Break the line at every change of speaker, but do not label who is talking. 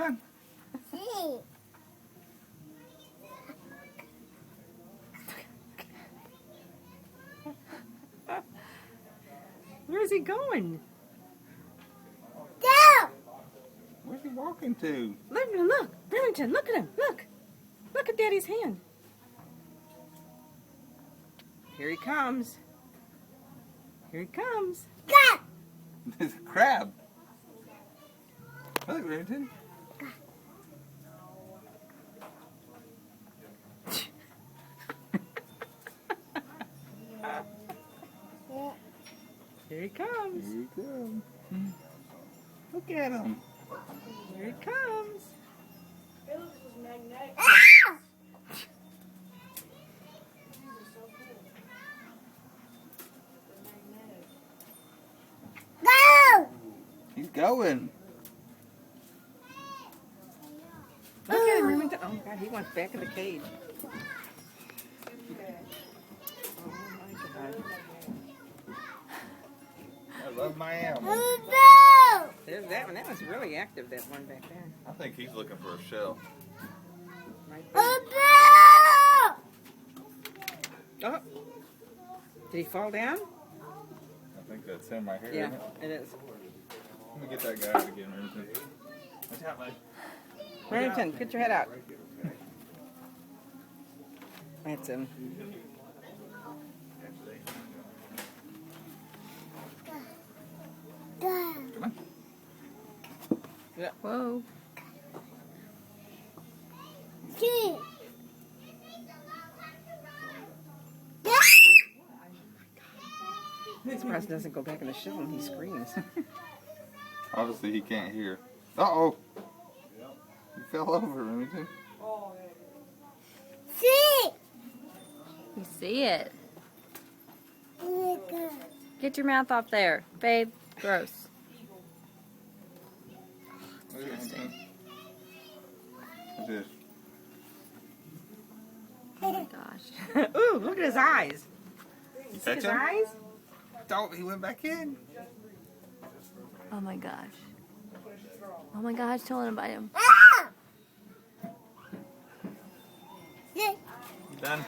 done?
Where's he going?
Where's he walking to?
Look, Remington, look at him. Look at Daddy's hand. Here he comes. Here he comes.
There's a crab. Look, Remington.
Here he comes.
Here he comes. Look at him.
Here he comes.
He's going.
Look at him, Remington. Oh, God, he wants back in the cage. Oh, my God.
I love my animals.
There's that one. That was really active, that one back there.
I think he's looking for a shell.
Right there. Oh. Did he fall down?
I think that's him right here.
Yeah,
Isn't it?
it is.
Let me get that guy out again, Remington. Watch out, bud.
Remington, get your head out. That's him.
Come on.
Yeah. Whoa. This person doesn't go back in the shell and he screams.
Obviously, he can't hear. Uh-oh. He fell over, Remington.
You see it. Get your mouth off there, babe. Gross.
Disgusting. What's this?
Oh my gosh.
Ooh, look at his eyes. You see
Catch
his
him?
eyes?
Don't. He went back in.
Oh my gosh. Oh my gosh, don't let him bite him.
Done.